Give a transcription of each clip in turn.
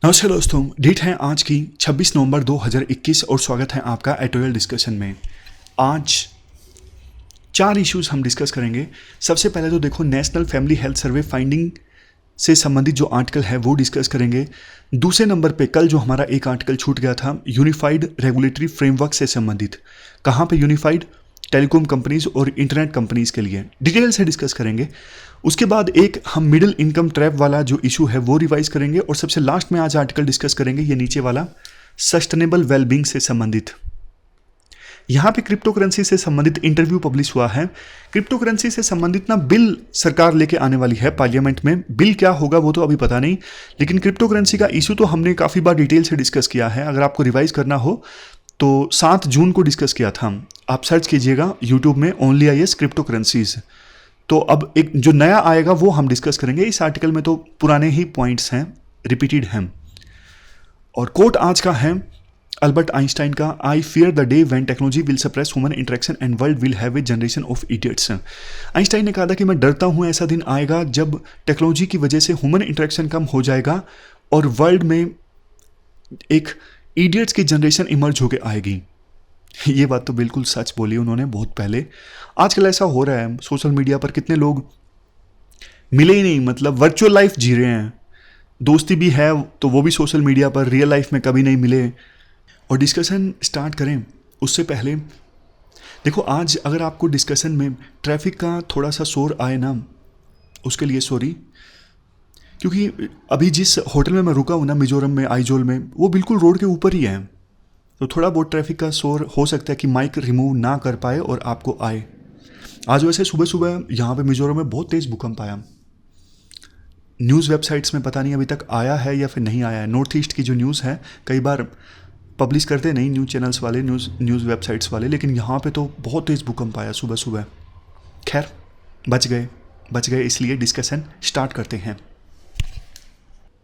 नमस्कार दोस्तों, डेट है आज की 26 नवंबर 2021 और स्वागत है आपका एडिटोरियल डिस्कशन में। आज 4 इश्यूज हम डिस्कस करेंगे। सबसे पहले तो देखो, नेशनल फैमिली हेल्थ सर्वे फाइंडिंग से संबंधित जो आर्टिकल है वो डिस्कस करेंगे। दूसरे नंबर पे कल जो हमारा एक आर्टिकल छूट गया था यूनिफाइड रेगुलेटरी फ्रेमवर्क से संबंधित, कहाँ पे यूनिफाइड, टेलीकॉम कंपनीज और इंटरनेट कंपनीज के लिए डिटेल से डिस्कस करेंगे। उसके बाद एक हम मिडिल इनकम ट्रैप वाला जो इशू है वो रिवाइज करेंगे और सबसे लास्ट में आज आर्टिकल डिस्कस करेंगे ये नीचे वाला सस्टेनेबल वेलबींग से संबंधित। यहाँ पे क्रिप्टो करेंसी से संबंधित इंटरव्यू पब्लिश हुआ है। क्रिप्टो करेंसी से संबंधित ना बिल सरकार लेके आने वाली है पार्लियामेंट में। बिल क्या होगा वो तो अभी पता नहीं, लेकिन क्रिप्टो करेंसी का इशू तो हमने काफ़ी बार डिटेल से डिस्कस किया है। अगर आपको रिवाइज करना हो तो 7 जून को डिस्कस किया था, आप सर्च कीजिएगा यूट्यूब में ओनली IAS क्रिप्टो करेंसीज। तो अब एक जो नया आएगा वो हम डिस्कस करेंगे। इस आर्टिकल में तो पुराने ही पॉइंट्स हैं, रिपीटेड हैं। और कोट आज का है अल्बर्ट आइंस्टाइन का, I fear the day when technology will suppress human interaction and world will have a generation of idiots. Einstein ने कहा था कि मैं डरता हूँ ऐसा दिन आएगा जब टेक्नोलॉजी की वजह से ह्यूमन इंटरेक्शन कम हो जाएगा और वर्ल्ड में एक इडियट्स की जनरेशन इमर्ज होकर आएगी। ये बात तो बिल्कुल सच बोली उन्होंने बहुत पहले। आजकल ऐसा हो रहा है सोशल मीडिया पर, कितने लोग मिले ही नहीं, मतलब वर्चुअल लाइफ जी रहे हैं। दोस्ती भी है तो वो भी सोशल मीडिया पर, रियल लाइफ में कभी नहीं मिले। और डिस्कशन स्टार्ट करें उससे पहले देखो, आज अगर आपको डिस्कशन में ट्रैफिक का थोड़ा सा शोर आए ना, उसके लिए सॉरी, क्योंकि अभी जिस होटल में मैं रुका हूँ ना मिजोरम में, आइजोल में, वो बिल्कुल रोड के ऊपर ही है। तो थोड़ा बहुत ट्रैफिक का शोर हो सकता है कि माइक रिमूव ना कर पाए और आपको आए। आज वैसे सुबह सुबह यहाँ पे मिजोरम में बहुत तेज़ भूकंप आया। न्यूज़ वेबसाइट्स में पता नहीं अभी तक आया है या फिर नहीं आया है। नॉर्थ ईस्ट की जो न्यूज़ है कई बार पब्लिश करते नहीं न्यूज़ चैनल्स वाले, न्यूज़ वेबसाइट्स वाले, लेकिन यहाँ पे तो बहुत तेज़ भूकंप आया सुबह सुबह। खैर बच गए, इसलिए डिस्कशन स्टार्ट करते हैं।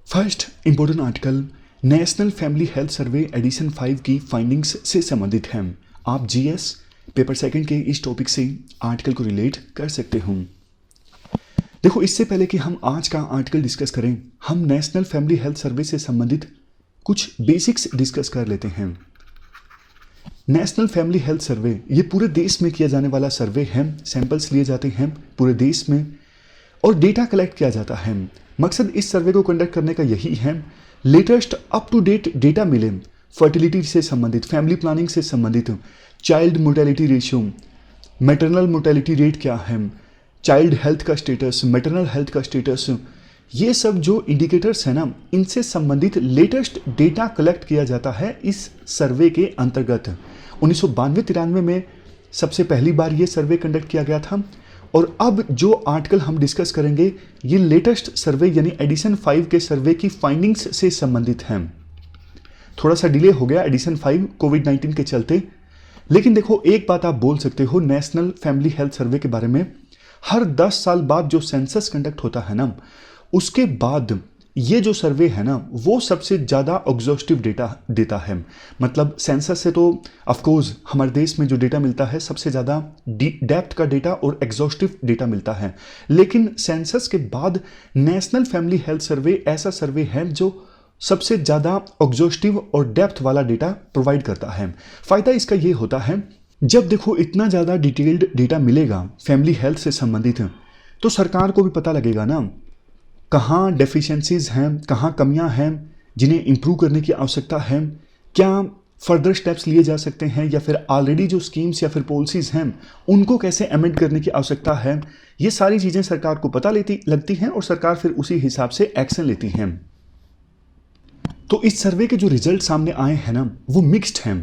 First important article national family health survey edition 5 की फाइंडिंग्स से संबंधित है। आप GS पेपर सेकंड के इस टॉपिक से आर्टिकल को रिलेट कर सकते हो। देखो, इससे पहले कि हम आज का आर्टिकल डिस्कस करें, हम नेशनल फैमिली हेल्थ सर्वे से संबंधित कुछ बेसिक्स डिस्कस कर लेते हैं। नेशनल फैमिली हेल्थ सर्वे ये पूरे देश में किया जाने वाला सर्वे है। सैंपल्स लिए जाते हैं पूरे देश में और डेटा कलेक्ट किया जाता है। मकसद इस सर्वे को कंडक्ट करने का यही है, latest up to date data मिले फर्टिलिटी से संबंधित, फैमिली प्लानिंग से संबंधित, child mortality ratio, maternal mortality rate क्या है, चाइल्ड हेल्थ का स्टेटस, मैटरनल हेल्थ का स्टेटस, ये सब जो इंडिकेटर्स हैं ना, इनसे संबंधित लेटेस्ट डेटा कलेक्ट किया जाता है इस सर्वे के अंतर्गत। 1992-93 में सबसे पहली बार ये सर्वे कंडक्ट किया गया था। और अब जो आर्टिकल हम डिस्कस करेंगे ये लेटेस्ट सर्वे यानी एडिशन 5 के सर्वे की फाइंडिंग्स से संबंधित हैं। थोड़ा सा डिले हो गया एडिशन 5 कोविड-19 के चलते, लेकिन देखो एक बात आप बोल सकते हो नेशनल फैमिली हेल्थ सर्वे के बारे में, हर 10 साल बाद जो सेंसस कंडक्ट होता है ना, उसके बाद ये जो सर्वे है ना वो सबसे ज़्यादा एग्जॉस्टिव डेटा देता है। मतलब सेंसस से तो ऑफकोर्स हमारे देश में जो डेटा मिलता है सबसे ज़्यादा डेप्थ का डेटा और एग्जॉस्टिव डेटा मिलता है, लेकिन सेंसस के बाद नेशनल फैमिली हेल्थ सर्वे ऐसा सर्वे है जो सबसे ज़्यादा एग्जॉस्टिव और डेप्थ वाला डेटा प्रोवाइड करता है। फ़ायदा इसका ये होता है, जब देखो इतना ज़्यादा डिटेल्ड डेटा मिलेगा फैमिली हेल्थ से संबंधित तो सरकार को भी पता लगेगा ना कहाँ डेफिशिएंसीज हैं, कहाँ कमियां हैं जिन्हें इम्प्रूव करने की आवश्यकता है, क्या फर्दर स्टेप्स लिए जा सकते हैं या फिर ऑलरेडी जो स्कीम्स या फिर पॉलिसीज़ हैं उनको कैसे अमेंड करने की आवश्यकता है। ये सारी चीज़ें सरकार को पता लगती हैं और सरकार फिर उसी हिसाब से एक्शन लेती हैं। तो इस सर्वे के जो रिजल्ट सामने आए हैं ना वो मिक्स्ड हैं।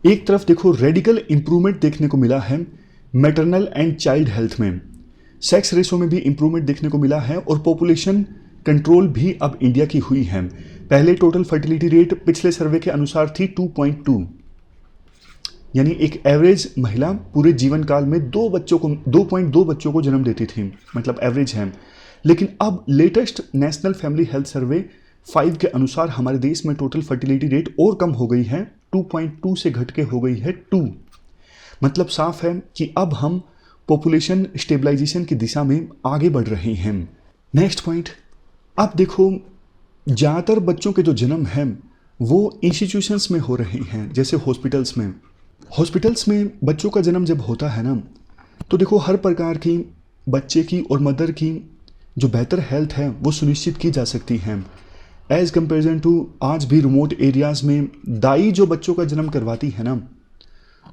एक तरफ देखो रेडिकल इंप्रूवमेंट देखने को मिला है मैटरनल एंड चाइल्ड हेल्थ में, सेक्स रेशो में भी इंप्रूवमेंट देखने को मिला है और पॉपुलेशन कंट्रोल भी अब इंडिया की हुई है। पहले टोटल फर्टिलिटी रेट पिछले सर्वे के अनुसार थी 2.2, यानी एक एवरेज महिला पूरे जीवन काल में 2.2 बच्चों को जन्म देती थी, मतलब एवरेज है। लेकिन अब लेटेस्ट नेशनल फैमिली हेल्थ सर्वे 5 के अनुसार हमारे देश में टोटल फर्टिलिटी रेट और कम हो गई है, 2.2 से घट के हो गई है 2। मतलब साफ है कि अब हम पॉपुलेशन स्टेबलाइजेशन की दिशा में आगे बढ़ रहे हैं। नेक्स्ट पॉइंट, अब देखो ज़्यादातर बच्चों के जो जन्म हैं वो इंस्टीट्यूशंस में हो रहे हैं, जैसे हॉस्पिटल्स में। हॉस्पिटल्स में बच्चों का जन्म जब होता है ना, तो देखो हर प्रकार की बच्चे की और मदर की जो बेहतर हेल्थ है वो सुनिश्चित की जा सकती है एज़ कंपेरिजन टू आज भी रिमोट एरियाज़ में दाई जो बच्चों का जन्म करवाती है ना,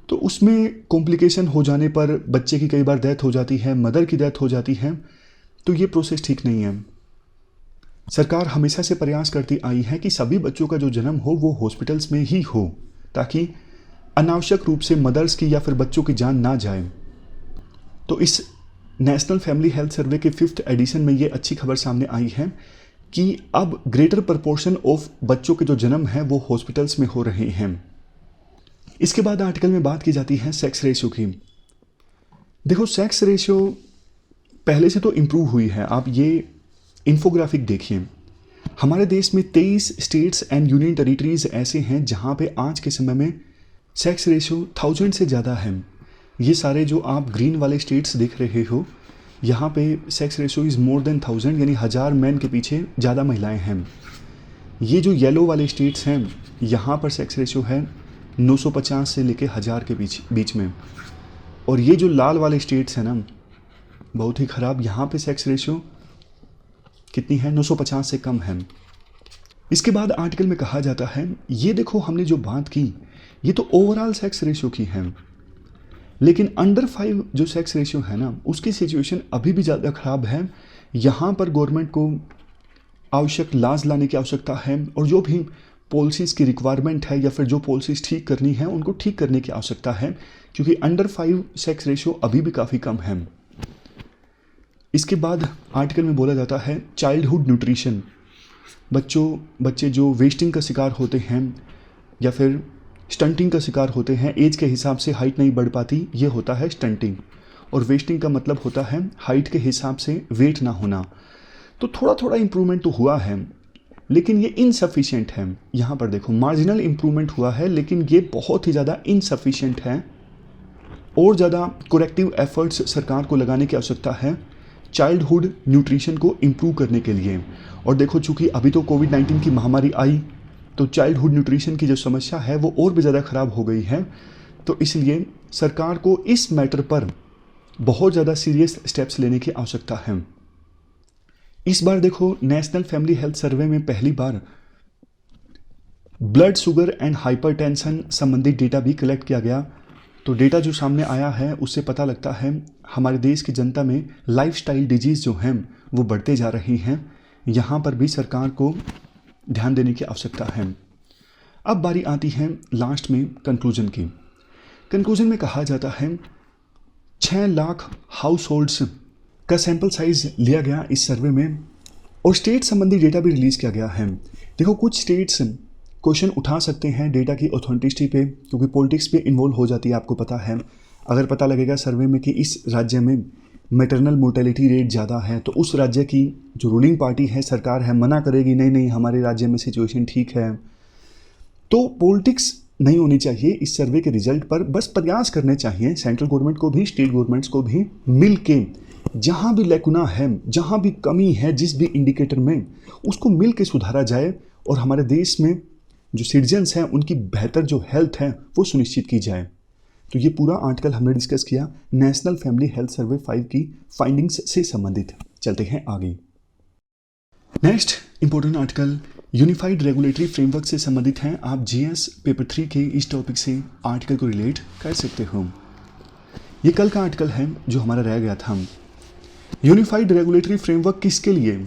तो उसमें कॉम्प्लिकेशन हो जाने पर बच्चे की कई बार डेथ हो जाती है, मदर की डेथ हो जाती है। तो ये प्रोसेस ठीक नहीं है। सरकार हमेशा से प्रयास करती आई है कि सभी बच्चों का जो जन्म हो वो हॉस्पिटल्स में ही हो, ताकि अनावश्यक रूप से मदर्स की या फिर बच्चों की जान ना जाए। तो इस नेशनल फैमिली हेल्थ सर्वे के 5th एडिशन में ये अच्छी खबर सामने आई है कि अब ग्रेटर प्रपोर्शन ऑफ बच्चों के जो जन्म हैं वो हॉस्पिटल्स में हो रहे हैं। इसके बाद आर्टिकल में बात की जाती है सेक्स रेशियो की। देखो सेक्स रेशियो पहले से तो इम्प्रूव हुई है। आप ये इन्फोग्राफिक देखिए, हमारे देश में 23 स्टेट्स एंड यूनियन टेरिटरीज ऐसे हैं जहाँ पे आज के समय में सेक्स रेशियो 1000 से ज़्यादा है। ये सारे जो आप ग्रीन वाले स्टेट्स देख रहे हो, यहाँ पे sex ratio is more than 1000, यानी 1000 मैन के पीछे ज़्यादा महिलाएं हैं। ये जो येलो वाले स्टेट्स हैं, यहाँ पर सेक्स रेशियो है 950 से लेके 1000 के बीच में। और ये जो लाल वाले स्टेट्स हैं ना, बहुत ही ख़राब, यहाँ पे सेक्स रेशियो कितनी है, 950 से कम है। इसके बाद आर्टिकल में कहा जाता है, ये देखो हमने जो बात की ये तो ओवरऑल सेक्स रेशियो की है, लेकिन अंडर 5 जो सेक्स रेशियो है ना, उसकी सिचुएशन अभी भी ज़्यादा ख़राब है। यहाँ पर गवर्नमेंट को आवश्यक लाज लाने की आवश्यकता है, और जो भी पॉलिसीज़ की रिक्वायरमेंट है या फिर जो पॉलिसीज़ ठीक करनी है उनको ठीक करने की आवश्यकता है, क्योंकि अंडर 5 सेक्स रेशियो अभी भी काफ़ी कम है। इसके बाद आर्टिकल में बोला जाता है चाइल्डहुड न्यूट्रिशन। बच्चे जो वेस्टिंग का शिकार होते हैं या फिर स्टंटिंग का शिकार होते हैं, एज के हिसाब से हाइट नहीं बढ़ पाती, ये होता है स्टंटिंग। और वेस्टिंग का मतलब होता है हाइट के हिसाब से वेट ना होना। तो थोड़ा थोड़ा इम्प्रूवमेंट तो हुआ है, लेकिन ये इनसफिशिएंट है। यहाँ पर देखो मार्जिनल इम्प्रूवमेंट हुआ है, लेकिन ये बहुत ही ज़्यादा इनसफिशिएंट है। और ज़्यादा कोरेक्टिव एफर्ट्स सरकार को लगाने की आवश्यकता है चाइल्डहुड न्यूट्रिशन को इम्प्रूव करने के लिए। और देखो चूँकि अभी तो कोविड-19 की महामारी आई, तो चाइल्डहुड न्यूट्रिशन की जो समस्या है वो और भी ज़्यादा ख़राब हो गई है। तो इसलिए सरकार को इस मैटर पर बहुत ज़्यादा सीरियस स्टेप्स लेने की आवश्यकता है। इस बार देखो नेशनल फैमिली हेल्थ सर्वे में पहली बार ब्लड शुगर एंड हाइपरटेंशन संबंधित डेटा भी कलेक्ट किया गया। तो डेटा जो सामने आया है उससे पता लगता है हमारे देश की जनता में लाइफस्टाइल डिजीज़ जो हैं वो बढ़ते जा रही हैं। यहाँ पर भी सरकार को ध्यान देने की आवश्यकता है। अब बारी आती है लास्ट में कंक्लूजन की। कंक्लूजन में कहा जाता है 6 लाख हाउस होल्ड्स का सैंपल साइज लिया गया इस सर्वे में, और स्टेट संबंधी डेटा भी रिलीज़ किया गया है। देखो कुछ स्टेट्स क्वेश्चन उठा सकते हैं डेटा की ऑथेंटिसिटी पे, क्योंकि पॉलिटिक्स भी इन्वॉल्व हो जाती है, आपको पता है। अगर पता लगेगा सर्वे में कि इस राज्य में मैटरनल मोर्टेलिटी रेट ज़्यादा है, तो उस राज्य की जो रूलिंग पार्टी है, सरकार है, मना करेगी नहीं नहीं हमारे राज्य में सिचुएशन ठीक है। तो पॉलिटिक्स नहीं होनी चाहिए इस सर्वे के रिजल्ट पर। बस प्रयास करने चाहिए सेंट्रल गवर्नमेंट को भी, स्टेट गवर्नमेंट्स को भी मिल के, जहाँ भी लैकुना है, जहाँ भी कमी है जिस भी इंडिकेटर में, उसको मिल के सुधारा जाए, और हमारे देश में जो सिटीजन्स हैं उनकी बेहतर जो हेल्थ है वो सुनिश्चित की जाए। तो ये पूरा आर्टिकल हमने डिस्कस किया नेशनल फैमिली हेल्थ सर्वे 5 की फाइंडिंग्स से संबंधित। चलते हैं आगे। Next important article unified regulatory framework से संबंधित हैं। आप जीएस पेपर 3 के इस टॉपिक से आर्टिकल को रिलेट कर सकते हो। ये कल का आर्टिकल है जो हमारा रह गया था। यूनिफाइड रेगुलेटरी फ्रेमवर्क किसके लिए?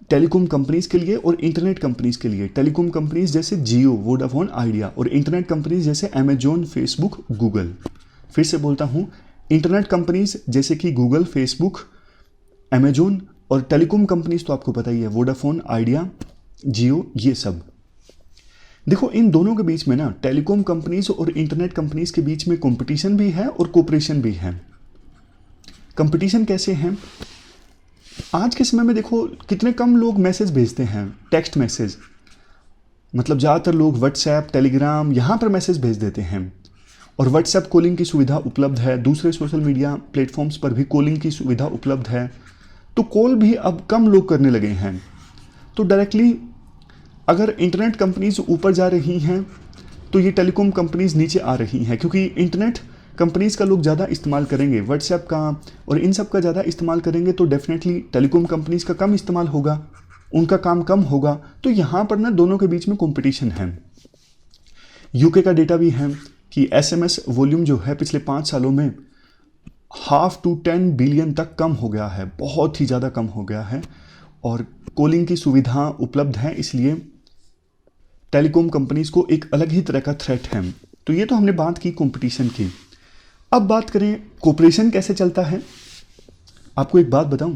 टेलीकॉम कंपनीज के लिए और इंटरनेट कंपनीज के लिए। टेलीकॉम कंपनीज जैसे जियो, वोडाफोन, आइडिया, और इंटरनेट कंपनीज जैसे अमेजोन, फेसबुक, गूगल। फिर से बोलता हूँ, इंटरनेट कंपनीज जैसे कि गूगल, फेसबुक, अमेजोन, और टेलीकॉम कंपनीज तो आपको पता ही है, वोडाफोन, आइडिया, जियो, ये सब। देखो इन दोनों के बीच में ना, टेलीकॉम कंपनीज और इंटरनेट कंपनीज के बीच में कंपटीशन भी है और कोऑपरेशन भी है। कंपटीशन कैसे है? आज के समय में देखो कितने कम लोग मैसेज भेजते हैं, टेक्स्ट मैसेज। मतलब ज़्यादातर लोग व्हाट्सएप, टेलीग्राम, यहाँ पर मैसेज भेज देते हैं। और व्हाट्सएप कॉलिंग की सुविधा उपलब्ध है, दूसरे सोशल मीडिया प्लेटफॉर्म्स पर भी कॉलिंग की सुविधा उपलब्ध है। तो कॉल भी अब कम लोग करने लगे हैं। तो डायरेक्टली अगर इंटरनेट कंपनीज ऊपर जा रही हैं तो ये टेलीकॉम कंपनीज नीचे आ रही हैं, क्योंकि इंटरनेट कंपनीज का लोग ज़्यादा इस्तेमाल करेंगे, व्हाट्सएप का और इन सब का ज़्यादा इस्तेमाल करेंगे, तो डेफिनेटली टेलीकॉम कंपनीज का कम इस्तेमाल होगा, उनका काम कम होगा। तो यहाँ पर ना दोनों के बीच में कंपटीशन है। यूके का डेटा भी है कि एसएमएस वॉल्यूम जो है पिछले 5 सालों में 0.5 to 10 बिलियन तक कम हो गया है, बहुत ही ज़्यादा कम हो गया है। और कॉलिंग की सुविधा उपलब्ध है, इसलिए टेलीकॉम कंपनीज को एक अलग ही तरह का थ्रेट है। तो ये तो हमने बात की कंपटीशन की। अब बात करें कोऑपरेशन कैसे चलता है। आपको एक बात बताऊं,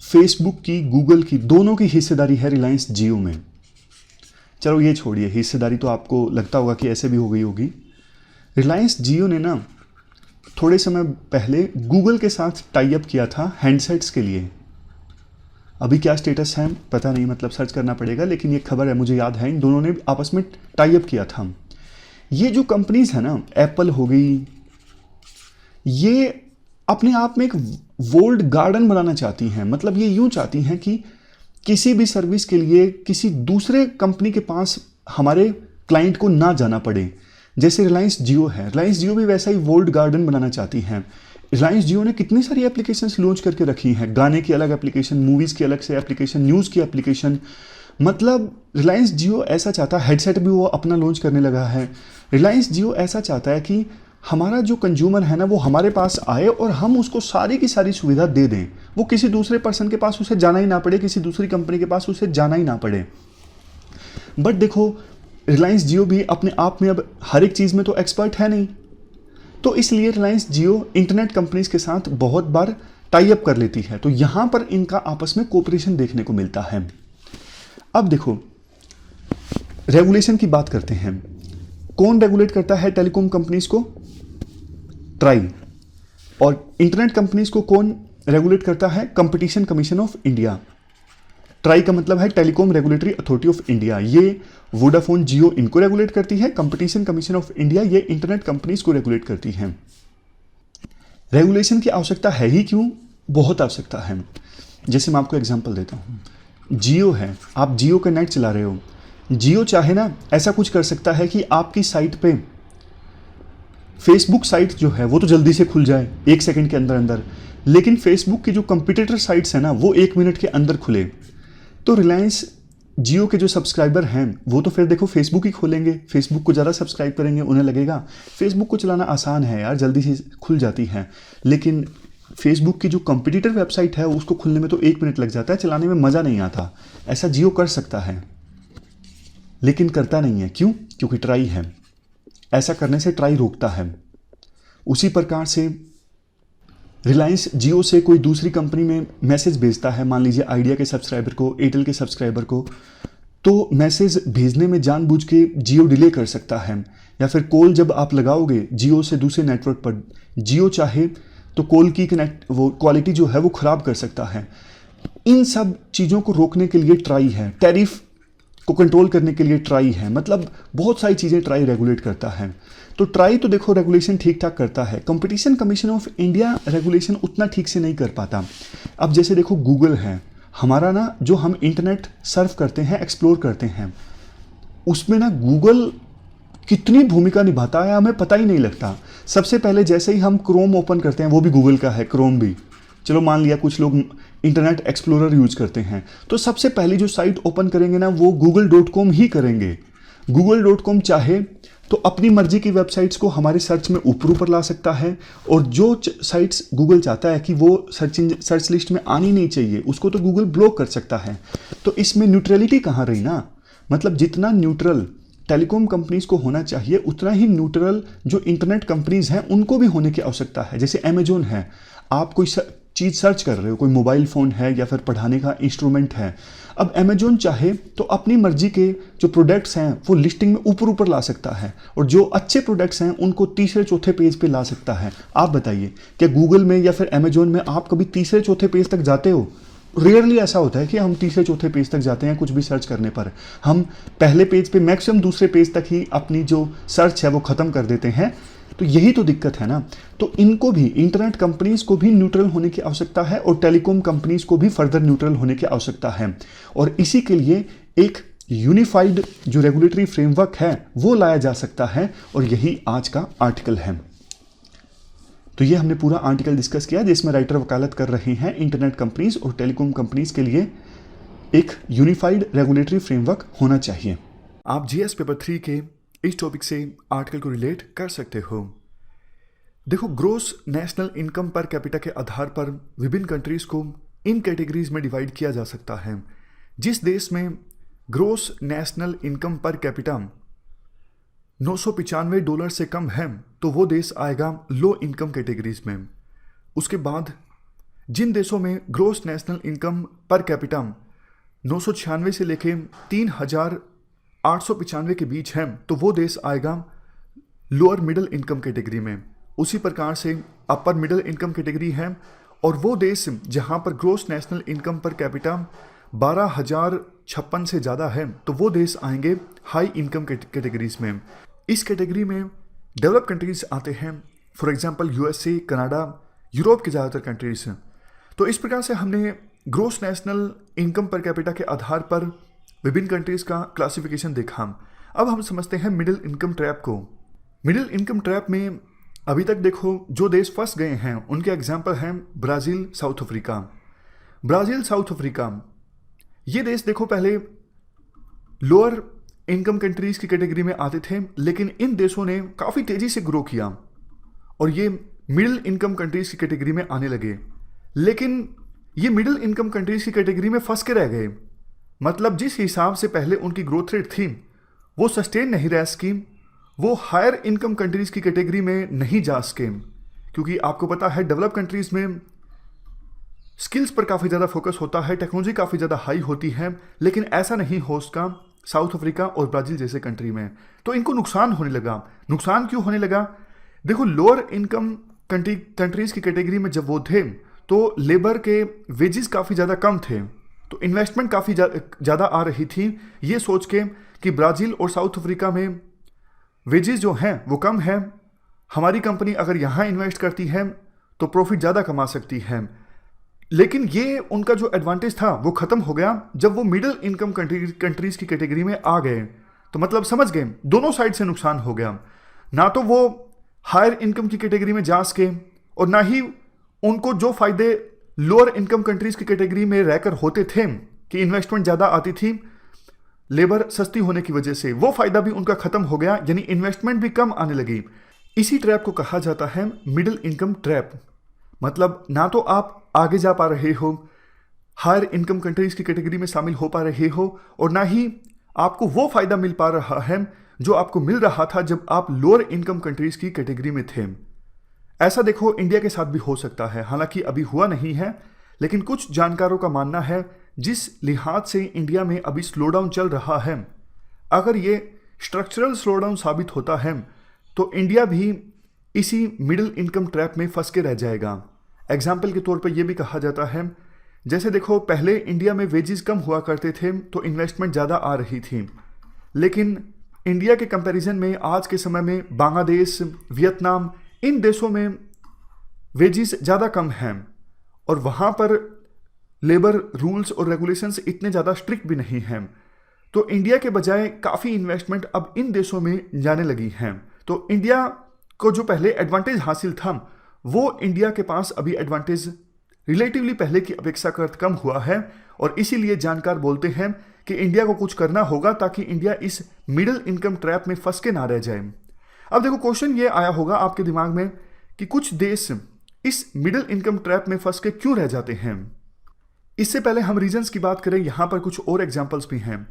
फेसबुक की, गूगल की, दोनों की हिस्सेदारी है रिलायंस जियो में। चलो ये छोड़िए, हिस्सेदारी तो आपको लगता होगा कि ऐसे भी हो गई होगी। रिलायंस जियो ने ना थोड़े समय पहले गूगल के साथ टाई अप किया था हैंडसेट्स के लिए। अभी क्या स्टेटस है पता नहीं, मतलब सर्च करना पड़ेगा, लेकिन ये खबर है, मुझे याद है इन दोनों ने आपस में टाई अप किया था। ये जो कंपनीज है ना, एप्पल हो गई, ये अपने आप में एक वोल्ड गार्डन बनाना चाहती हैं। मतलब ये यूं चाहती हैं कि किसी भी सर्विस के लिए किसी दूसरे कंपनी के पास हमारे क्लाइंट को ना जाना पड़े। जैसे रिलायंस जियो है, रिलायंस जियो भी वैसा ही वोल्ड गार्डन बनाना चाहती हैं। रिलायंस जियो ने कितनी सारी एप्लीकेशंस लॉन्च करके रखी हैं, गाने की अलग एप्लीकेशन, मूवीज़ की अलग से एप्लीकेशन, न्यूज़ की एप्लीकेशन। मतलब रिलायंस जियो ऐसा चाहता है, हेडसेट भी वो अपना लॉन्च करने लगा है। रिलायंस जियो ऐसा चाहता है कि हमारा जो कंज्यूमर है ना वो हमारे पास आए और हम उसको सारी की सारी सुविधा दे दें, वो किसी दूसरे पर्सन के पास उसे जाना ही ना पड़े, किसी दूसरी कंपनी के पास उसे जाना ही ना पड़े। बट देखो रिलायंस जियो भी अपने आप में अब हर एक चीज़ में तो एक्सपर्ट है नहीं, तो इसलिए रिलायंस जियो इंटरनेट कंपनीज के साथ बहुत बार टाई अप कर लेती है। तो यहाँ पर इनका आपस में कोऑपरेशन देखने को मिलता है। अब देखो रेगुलेशन की बात करते हैं। कौन रेगुलेट करता है टेलीकॉम कंपनीज को? ट्राई। और इंटरनेट कंपनीज को कौन रेगुलेट करता है? Competition commission of India. Try का मतलब है telecom regulatory authority of India. ये वोडाफोन, जियो इनको रेगुलेट करती है। कंपटीशन कमीशन ऑफ इंडिया ये इंटरनेट कंपनीज को रेगुलेट करती है। रेगुलेशन की आवश्यकता है ही क्यों? बहुत आवश्यकता है। जैसे मैं आपको एग्जांपल देता हूँ, जियो है, आप जियो का नेट चला रहे हो। जियो चाहे ना ऐसा कुछ कर सकता है कि आपकी साइट पे फेसबुक साइट जो है वो तो जल्दी से खुल जाए 1 सेकंड के अंदर अंदर, लेकिन फेसबुक की जो कंपटीटर साइट्स है ना वो 1 मिनट के अंदर खुले। तो रिलायंस जियो के जो सब्सक्राइबर हैं वो तो फिर देखो फेसबुक ही खोलेंगे, फेसबुक को ज़्यादा सब्सक्राइब करेंगे, उन्हें लगेगा फेसबुक को चलाना आसान है यार, जल्दी से खुल जाती है। लेकिन फेसबुक की जो कंपटीटर वेबसाइट है उसको खुलने में तो 1 मिनट लग जाता है, चलाने में मज़ा नहीं आता। ऐसा जियो कर सकता है लेकिन करता नहीं है। क्यों? क्योंकि ट्राई है। ऐसा करने से ट्राई रोकता है। उसी प्रकार से रिलायंस जियो से कोई दूसरी कंपनी में मैसेज भेजता है, मान लीजिए आइडिया के सब्सक्राइबर को, एयरटेल के सब्सक्राइबर को, तो मैसेज भेजने में जानबूझ के जियो डिले कर सकता है। या फिर कॉल जब आप लगाओगे जियो से दूसरे नेटवर्क पर, जियो चाहे तो कॉल की वो क्वालिटी जो है वो ख़राब कर सकता है। इन सब चीज़ों को रोकने के लिए ट्राई है। टैरिफ को कंट्रोल करने के लिए ट्राई है। मतलब बहुत सारी चीज़ें ट्राई रेगुलेट करता है। तो ट्राई तो देखो रेगुलेशन ठीक ठाक करता है। Competition commission of India regulation उतना ठीक से नहीं कर पाता। अब जैसे देखो गूगल है, हमारा ना जो हम इंटरनेट सर्फ करते हैं, एक्सप्लोर करते हैं, उसमें ना गूगल कितनी भूमिका निभाता है हमें पता ही नहीं लगता। सबसे पहले जैसे ही हम क्रोम ओपन करते हैं, वो भी गूगल का है, क्रोम भी, चलो मान लिया कुछ लोग इंटरनेट एक्सप्लोरर यूज करते हैं, तो सबसे पहली जो साइट ओपन करेंगे ना वो google.com ही करेंगे। google.com चाहे तो अपनी मर्जी की वेबसाइट्स को हमारे सर्च में ऊपर ला सकता है, और जो साइट्स गूगल चाहता है कि वो सर्च लिस्ट में आनी नहीं चाहिए उसको तो गूगल ब्लॉक कर सकता है। तो इसमें न्यूट्रलिटी कहाँ रही ना? मतलब जितना न्यूट्रल टेलीकॉम कंपनीज को होना चाहिए उतना ही न्यूट्रल जो इंटरनेट कंपनीज हैं उनको भी होने की आवश्यकता है। जैसे अमेजोन है, आप कोई चीज़ सर्च कर रहे हो, कोई मोबाइल फ़ोन है या फिर पढ़ाने का इंस्ट्रूमेंट है, अब अमेजोन चाहे तो अपनी मर्जी के जो प्रोडक्ट्स हैं वो लिस्टिंग में ऊपर ला सकता है, और जो अच्छे प्रोडक्ट्स हैं उनको तीसरे चौथे पेज पे ला सकता है। आप बताइए क्या गूगल में या फिर अमेजोन में आप कभी तीसरे चौथे पेज तक जाते हो? रेयरली ऐसा होता है कि हम तीसरे चौथे पेज तक जाते हैं कुछ भी सर्च करने पर। हम पहले पेज पे मैक्सिमम दूसरे पेज तक ही अपनी जो सर्च है वो ख़त्म कर देते हैं। तो यही तो दिक्कत है ना। तो इनको भी, इंटरनेट कंपनीज को भी न्यूट्रल होने की आवश्यकता है और टेलीकॉम कंपनीज को भी फर्दर न्यूट्रल होने की आवश्यकता है। और इसी के लिए एक यूनिफाइड जो रेगुलेटरी फ्रेमवर्क है वो लाया जा सकता है, और यही आज का आर्टिकल है। तो ये हमने पूरा आर्टिकल डिस्कस किया जिसमें राइटर वकालत कर रहे हैं इंटरनेट कंपनीज और टेलीकॉम कंपनीज के लिए एक यूनिफाइड रेगुलेटरी फ्रेमवर्क होना चाहिए। आप जीएस पेपर 3 के इस टॉपिक से आर्टिकल को रिलेट कर सकते हो। देखो, gross national income per capita के आधार पर विभिन्न कंट्रीज को इन कैटेगरीज में डिवाइड किया जा सकता है। जिस देश में gross national income per capita $995 से कम है तो वो देश आएगा लो इनकम कैटेगरीज में। उसके बाद जिन देशों में gross national income per capita 996 से लेके 3,895 के बीच है तो वो देश आएगा लोअर मिडिल इनकम कैटेगरी में। उसी प्रकार से अपर मिडिल इनकम कैटेगरी है, और वो देश जहां पर gross national income per capita 12,056 से ज़्यादा है तो वो देश आएंगे हाई इनकम कैटेगरीज में। इस कैटेगरी में डेवलप कंट्रीज आते हैं, for example USA, Canada, Europe के ज़्यादातर कंट्रीज। तो इस प्रकार से हमने gross national income per capita के आधार पर विभिन्न कंट्रीज का क्लासिफिकेशन देखा। अब हम समझते हैं मिडिल इनकम ट्रैप को। मिडिल इनकम ट्रैप में अभी तक देखो जो देश फंस गए हैं उनके एग्जाम्पल हैं Brazil, south Africa. Brazil, south Africa ये देश देखो पहले लोअर इनकम कंट्रीज की कैटेगरी में आते थे, लेकिन इन देशों ने काफ़ी तेज़ी से ग्रो किया और ये मिडिल इनकम कंट्रीज की कैटेगरी में आने लगे। लेकिन ये मिडिल इनकम कंट्रीज की कैटेगरी में फंस के रह गए। मतलब जिस हिसाब से पहले उनकी ग्रोथ रेट थी वो सस्टेन नहीं रह सकी, वो हायर इनकम कंट्रीज की कैटेगरी में नहीं जा सके, क्योंकि आपको पता है डेवलप कंट्रीज में स्किल्स पर काफ़ी ज़्यादा फोकस होता है, टेक्नोलॉजी काफ़ी ज़्यादा हाई होती है, लेकिन ऐसा नहीं हो उसका साउथ अफ्रीका और ब्राज़ील जैसे कंट्री में। तो इनको नुकसान होने लगा। नुकसान क्यों होने लगा? देखो, लोअर इनकम कंट्रीज की कैटेगरी में जब वो थे तो लेबर के वेजेस काफ़ी ज़्यादा कम थे, तो इन्वेस्टमेंट काफ़ी ज़्यादा आ रही थी, ये सोच के कि ब्राज़ील और साउथ अफ्रीका में वेजेस जो हैं वो कम है, हमारी कंपनी अगर यहाँ इन्वेस्ट करती है तो प्रॉफिट ज़्यादा कमा सकती है। लेकिन ये उनका जो एडवांटेज था वो ख़त्म हो गया जब वो मिडिल इनकम कंट्रीज़ की कैटेगरी में आ गए। तो मतलब समझ गए, दोनों साइड से नुकसान हो गया। ना तो वो हायर इनकम की कैटेगरी में जा सके और ना ही उनको जो फ़ायदे लोअर इनकम कंट्रीज़ की कैटेगरी में रहकर होते थे कि इन्वेस्टमेंट ज़्यादा आती थी लेबर सस्ती होने की वजह से, वो फ़ायदा भी उनका ख़त्म हो गया, यानी इन्वेस्टमेंट भी कम आने लगी। इसी ट्रैप को कहा जाता है मिडिल इनकम ट्रैप। मतलब ना तो आप आगे जा पा रहे हो, हायर इनकम कंट्रीज़ की कैटेगरी में शामिल हो पा रहे हो, और ना ही आपको वो फ़ायदा मिल पा रहा है जो आपको मिल रहा था जब आप लोअर इनकम कंट्रीज़ की कैटेगरी में थे। ऐसा देखो इंडिया के साथ भी हो सकता है, हालांकि अभी हुआ नहीं है, लेकिन कुछ जानकारों का मानना है जिस लिहाज से इंडिया में अभी स्लोडाउन चल रहा है, अगर ये स्ट्रक्चरल स्लोडाउन साबित होता है तो इंडिया भी इसी मिडिल इनकम ट्रैप में फंस के रह जाएगा। एग्जाम्पल के तौर पर यह भी कहा जाता है, जैसे देखो पहले इंडिया में वेजेस कम हुआ करते थे तो इन्वेस्टमेंट ज़्यादा आ रही थी, लेकिन इंडिया के कंपैरिजन में आज के समय में बांग्लादेश, वियतनाम, इन देशों में वेजेस ज़्यादा कम हैं और वहाँ पर लेबर रूल्स और रेगुलेशंस इतने ज़्यादा स्ट्रिक्ट भी नहीं हैं। तो इंडिया के बजाय काफ़ी इन्वेस्टमेंट अब इन देशों में जाने लगी हैं। तो इंडिया को जो पहले एडवांटेज हासिल था वो इंडिया के पास अभी एडवांटेज रिलेटिवली पहले की अपेक्षाकृत कम हुआ है, और इसीलिए जानकार बोलते हैं कि इंडिया को कुछ करना होगा ताकि इंडिया इस मिडिल इनकम ट्रैप में फंस के ना रह जाए। अब देखो क्वेश्चन ये आया होगा आपके दिमाग में कि कुछ देश इस मिडिल इनकम ट्रैप में फंस के क्यों रह जाते हैं। इससे पहले हम रीजन्स की बात करें, यहाँ पर कुछ और एग्जाम्पल्स भी हैं।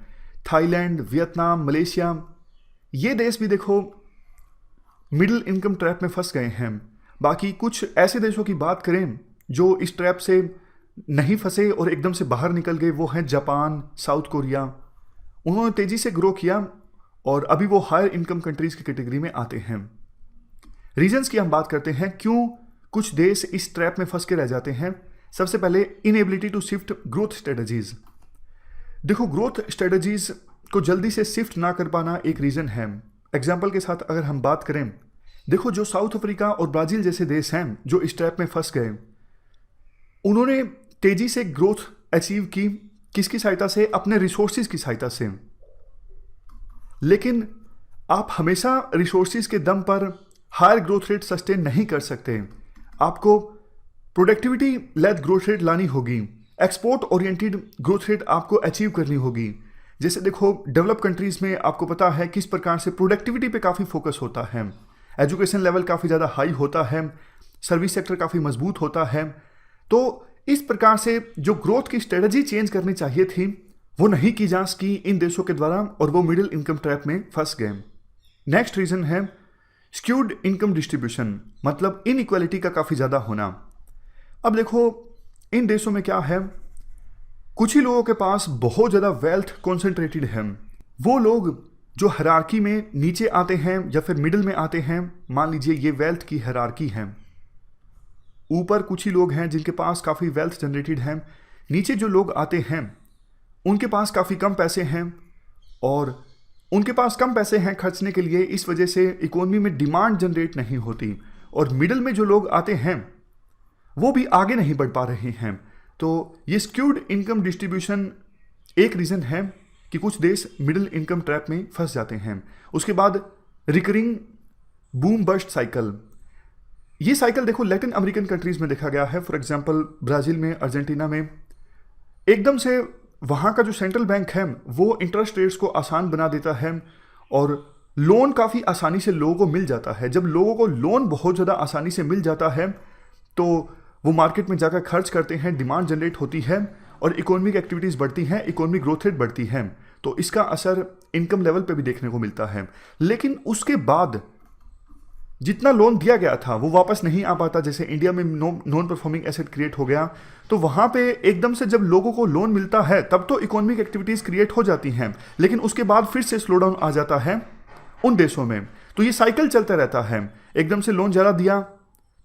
थाईलैंड, वियतनाम, मलेशिया, ये देश भी देखो मिडिल इनकम ट्रैप में फंस गए हैं। बाकी कुछ ऐसे देशों की बात करें जो इस ट्रैप से नहीं फंसे और एकदम से बाहर निकल गए, वो हैं जापान, साउथ कोरिया। उन्होंने तेज़ी से ग्रो किया और अभी वो हायर इनकम कंट्रीज़ की कैटेगरी में आते हैं। रीजन्स की हम बात करते हैं क्यों कुछ देश इस ट्रैप में फंस के रह जाते हैं। सबसे पहले inability to shift growth strategies. देखो, ग्रोथ स्ट्रेटजीज को जल्दी से शिफ्ट ना कर पाना एक रीज़न है। एग्जाम्पल के साथ अगर हम बात करें, देखो जो साउथ अफ्रीका और ब्राज़ील जैसे देश हैं जो इस ट्रैप में फंस गए, उन्होंने तेज़ी से ग्रोथ अचीव की किसकी सहायता से? अपने रिसोर्सेज की सहायता से। लेकिन आप हमेशा रिसोर्सेज के दम पर हायर ग्रोथ रेट सस्टेन नहीं कर सकते। आपको प्रोडक्टिविटी लेड ग्रोथ रेट लानी होगी, एक्सपोर्ट ओरिएंटेड ग्रोथ रेट आपको अचीव करनी होगी। जैसे देखो, डेवलप कंट्रीज में आपको पता है किस प्रकार से प्रोडक्टिविटी पे काफ़ी फोकस होता है, एजुकेशन लेवल काफ़ी ज़्यादा हाई होता है, सर्विस सेक्टर काफ़ी मजबूत होता है। तो इस प्रकार से जो ग्रोथ की स्ट्रेटजी चेंज करनी चाहिए थी वो नहीं की जा सकी इन देशों के द्वारा और वो मिडिल इनकम ट्रैप में फंस गए। नेक्स्ट रीज़न है स्क्यूड इनकम डिस्ट्रीब्यूशन, मतलब इनइक्वालिटी का काफ़ी ज़्यादा होना। अब देखो, इन देशों में क्या है, कुछ ही लोगों के पास बहुत ज़्यादा वेल्थ कॉन्सेंट्रेटेड है। वो लोग जो हायरार्की में नीचे आते हैं या फिर मिडिल में आते हैं, मान लीजिए ये वेल्थ की हायरार्की है, ऊपर कुछ ही लोग हैं जिनके पास काफ़ी वेल्थ जनरेटेड है, नीचे जो लोग आते हैं उनके पास काफ़ी कम पैसे हैं और उनके पास कम पैसे हैं खर्चने के लिए, इस वजह से इकोनॉमी में डिमांड जनरेट नहीं होती और मिडिल में जो लोग आते हैं वो भी आगे नहीं बढ़ पा रहे हैं। तो ये स्क्यूड इनकम डिस्ट्रीब्यूशन एक रीज़न है कि कुछ देश मिडिल इनकम ट्रैप में फंस जाते हैं। उसके बाद रिकरिंग बूम बस्ट साइकिल, ये साइकिल देखो लैटिन अमेरिकन कंट्रीज में देखा गया है। फॉर एग्जांपल ब्राज़ील में, अर्जेंटीना में एकदम से वहाँ का जो सेंट्रल बैंक है वो इंटरेस्ट रेट्स को आसान बना देता है और लोन काफ़ी आसानी से लोगों को मिल जाता है। जब लोगों को लोन बहुत ज़्यादा आसानी से मिल जाता है तो वो मार्केट में जाकर खर्च करते हैं, डिमांड जनरेट होती है और इकोनॉमिक एक्टिविटीज़ बढ़ती हैं, इकोनॉमिक ग्रोथ रेट बढ़ती है। तो इसका असर इनकम लेवल पे भी देखने को मिलता है। लेकिन उसके बाद जितना लोन दिया गया था वो वापस नहीं आ पाता। जैसे इंडिया में नॉन परफॉर्मिंग एसेट क्रिएट हो गया, तो वहाँ पे एकदम से जब लोगों को लोन मिलता है तब तो इकोनॉमिक एक्टिविटीज़ क्रिएट हो जाती हैं, लेकिन उसके बाद फिर से स्लो डाउन आ जाता है उन देशों में। तो ये साइकिल चलता रहता है। एकदम से लोन ज़्यादा दिया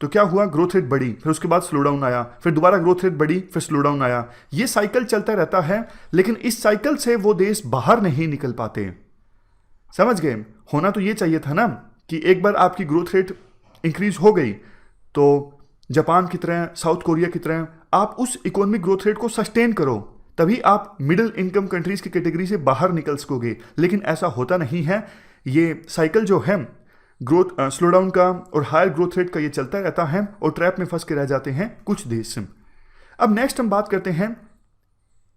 तो क्या हुआ, ग्रोथ रेट बढ़ी, फिर उसके बाद स्लो डाउन आया, फिर दोबारा ग्रोथ रेट बढ़ी, फिर स्लो डाउन आया। ये साइकिल चलता रहता है, लेकिन इस साइकिल से वो देश बाहर नहीं निकल पाते। समझ गए? होना तो ये चाहिए था ना कि एक बार आपकी ग्रोथ रेट इंक्रीज हो गई तो जापान की तरह, साउथ कोरिया की तरह आप उस इकोनॉमिक ग्रोथ रेट को सस्टेन करो, तभी आप मिडिल इनकम कंट्रीज की कैटेगरी से बाहर निकल सकोगे। लेकिन ऐसा होता नहीं है। ये साइकिल जो है ग्रोथ स्लो डाउन का और हायर ग्रोथ रेट का ये चलता रहता है और ट्रैप में फंस के रह जाते हैं कुछ देश। अब नेक्स्ट हम बात करते हैं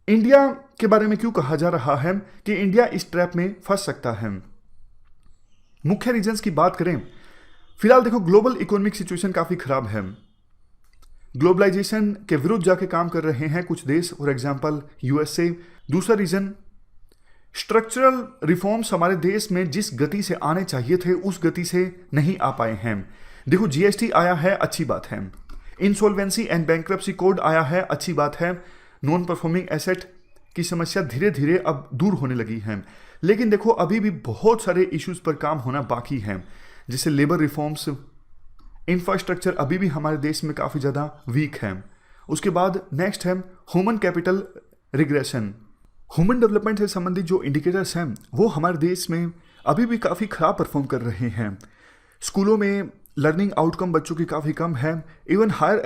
इंडिया के बारे में। क्यों कहा जा रहा है कि इंडिया इस ट्रैप में फंस सकता है? मुख्य रीजंस की बात करें, फिलहाल देखो ग्लोबल इकोनॉमिक सिचुएशन काफ़ी खराब है। ग्लोबलाइजेशन के विरुद्ध जाके काम कर रहे हैं कुछ देश, फॉर एग्जांपल यूएसए। दूसरा रीजन, स्ट्रक्चरल रिफॉर्म्स हमारे देश में जिस गति से आने चाहिए थे उस गति से नहीं आ पाए हैं। देखो जीएसटी आया है, अच्छी बात है। इंसॉल्वेंसी एंड बैंक्रप्सी कोड आया है, अच्छी बात है। नॉन परफॉर्मिंग एसेट की समस्या धीरे धीरे अब दूर होने लगी है। लेकिन देखो अभी भी बहुत सारे इश्यूज पर काम होना बाकी है, जैसे लेबर रिफॉर्म्स, इंफ्रास्ट्रक्चर अभी भी हमारे देश में काफ़ी ज़्यादा वीक है। उसके बाद नेक्स्ट है human capital regression. Human development से संबंधित जो इंडिकेटर्स हैं वो हमारे देश में अभी भी काफ़ी ख़राब परफॉर्म कर रहे हैं। स्कूलों में लर्निंग आउटकम बच्चों की काफ़ी कम है। इवन हायर